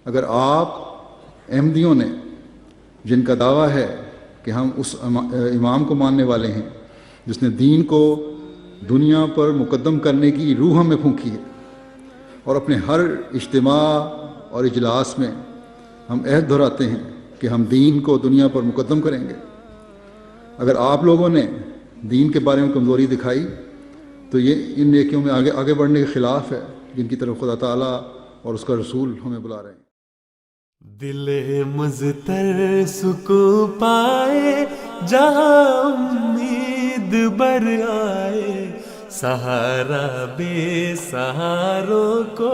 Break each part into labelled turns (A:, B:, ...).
A: اگر آپ احمدیوں نے، جن کا دعویٰ ہے کہ ہم اس امام کو ماننے والے ہیں جس نے دین کو دنیا پر مقدم کرنے کی روح ہمیں پھونکی ہے، اور اپنے ہر اجتماع اور اجلاس میں ہم عہد دہراتے ہیں کہ ہم دین کو دنیا پر مقدم کریں گے، اگر آپ لوگوں نے دین کے بارے میں کمزوری دکھائی تو یہ ان نیکیوں میں آگے بڑھنے کے خلاف ہے جن کی طرف خدا تعالیٰ اور اس کا رسول ہمیں بلا رہے ہیں۔
B: دل مضطر سکون پائے جہاں امید بر آئے، سہارا بے سہاروں کو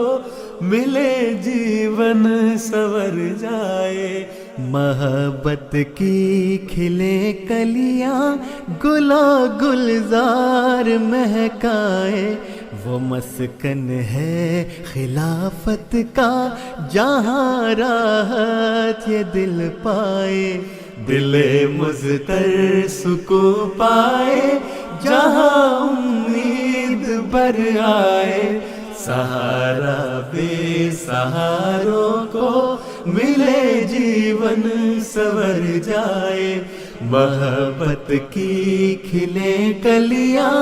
B: ملے جیون سنور جائے، محبت کی کھلے کلیاں گلا گلزار مہکائے، وہ مسکن ہے خلافت کا جہاں راحت یہ دل پائے، دل مضطر سکون پائے جہاں امید بر آئے، سہارا بے سہاروں کو ملے جیون سنور جائے، محبت کی کھلے کلیاں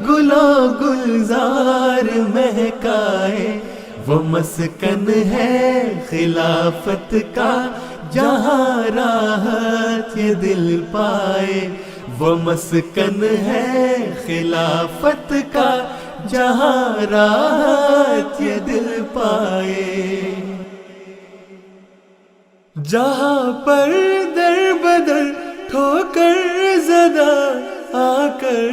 B: گلو گلزار مہکائے، وہ مسکن ہے خلافت کا جہاں راحت یہ دل پائے، وہ مسکن ہے خلافت کا جہاں راحت یہ دل پائے، جہاں پر در بدر ٹھوکر زدہ آ کر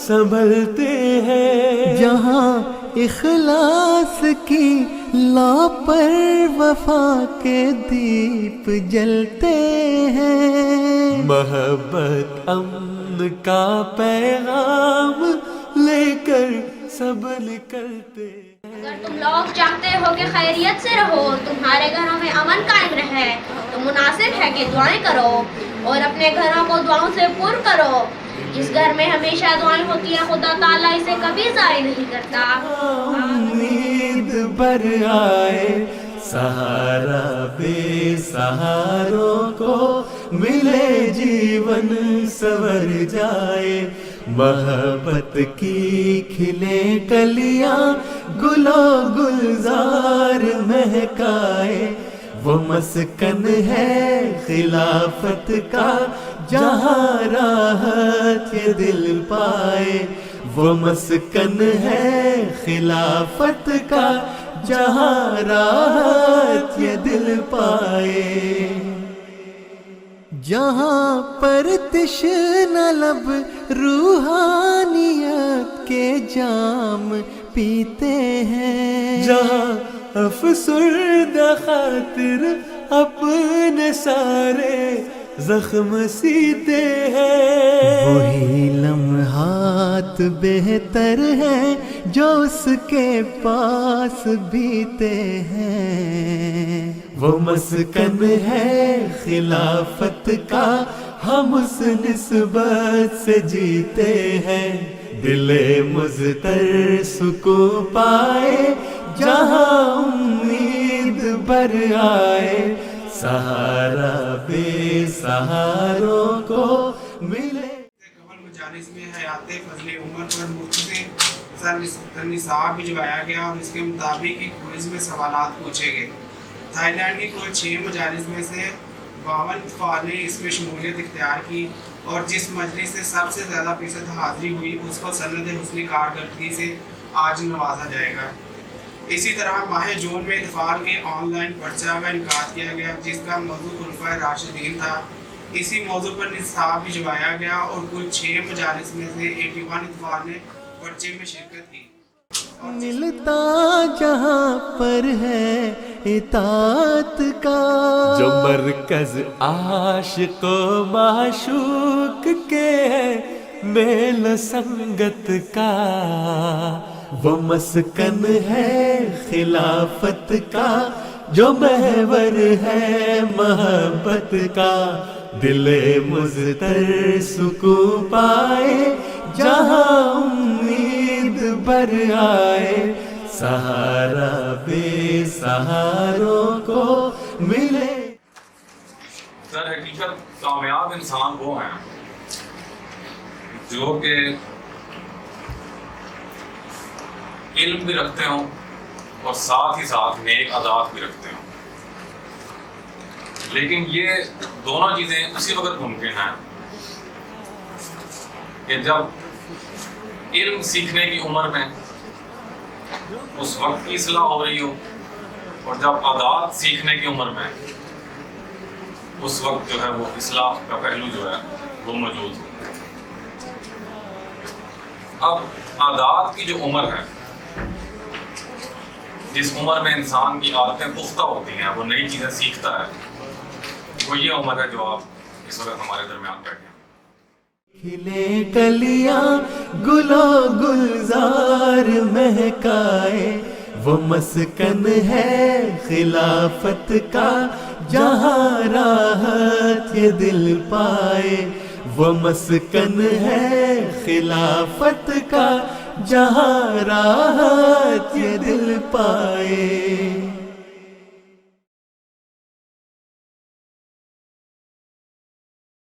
B: سنبھلتے ہیں،
C: جہاں اخلاص کی لا پر وفا کے دیپ جلتے ہیں،
B: محبت امن کا پیغام لے کر سب نکلتے ہیں۔
D: اگر تم لوگ چاہتے ہو کہ خیریت سے رہو، تمہارے گھروں میں امن قائم رہے، تو مناسب ہے کہ دعائیں کرو اور اپنے گھروں کو دعاؤں سے پر کرو۔ جس گھر میں ہمیشہ دعائیں ہوتی ہیں خدا تعالیٰ اسے کبھی ضائع نہیں کرتا۔
B: امید بر آئے، سہارا بے سہاروں کو ملے جیون سنور جائے، محبت کی کھلے کلیاں گلو گلزار مہکائے، وہ مسکن ہے خلافت کا جہاں راحت یہ دل پائے، وہ مسکن ہے خلافت کا جہاں راحت یہ دل پائے،
C: جہاں پر تشنہ لب روحانیت کے جام پیتے ہیں،
B: جہاں افسردہ خاطر اپنے سارے زخم سیتے ہیں،
C: وہی لمحات بہتر ہیں جو اس کے پاس بیتے ہیں،
B: وہ مسکن ہے خلافت کا ہم اس نسبت سے جیتے ہیں، دل مضطر سکون پائے جہاں امید بر آئے، سہارا بے سہاروں کو ملے۔
E: قبل مجالس میں حیات فضل عمر پر مختصر سر نصاب بھجوایا گیا اور اس کے مطابق ایک کوئز میں سوالات پوچھے گئے۔ تھائی لینڈ کی کل 6 مجالس میں سے 52 افراد نے اس میں شمولیت اختیار کی، اور جس مجلس سے سب سے زیادہ فیصد حاضری ہوئی اس کو سند حسن کارکردگی سے آج نوازا جائے گا۔ اسی طرح ماہ جون میں اتفاق کے آن لائن پرچہ کا انعقاد کیا گیا جس کا موضوع خلفائے راشدین تھا۔ اسی موضوع پر نصاب بھجوایا گیا اور کل 6 مجالس میں سے 81 اتفاق نے پرچے میں شرکت کی۔
C: ملتا جہاں پر ہے اطاعت کا،
B: جو مرکز عاشق و معشوق کے ہے میل سنگت کا، وہ مسکن ہے خلافت کا جو محور ہے محبت کا، دل مضطر سکون پائے جہاں امید بر آئے، سہارا بے سہاروں کو
F: حقیقت کامیاب انسان وہ ہیں جو کہ علم بھی رکھتے ہوں اور ساتھ ہی ساتھ نیک عادات بھی رکھتے ہوں. لیکن یہ دونوں چیزیں اسی وقت ممکن ہیں کہ جب علم سیکھنے کی عمر میں اس وقت کی اصلاح ہو رہی ہو، اور جب عادات سیکھنے کی عمر میں اس وقت جو ہے وہ اصلاح کا پہلو جو ہے وہ موجود ہو. اب عادات کی جو عمر ہے، جس عمر میں انسان کی عادتیں پختہ ہوتی ہیں، وہ نئی چیزیں سیکھتا ہے، وہ یہ عمر ہے جو آپ اس وقت ہمارے درمیان بیٹھے ہیں.
C: کھلے کلیاں گلو گلزار مہکائے، وہ مسکن ہے خلافت کا جہاں راحت یہ دل پائے. وہ مسکن ہے خلافت کا جہاں راحت یہ دل پائے.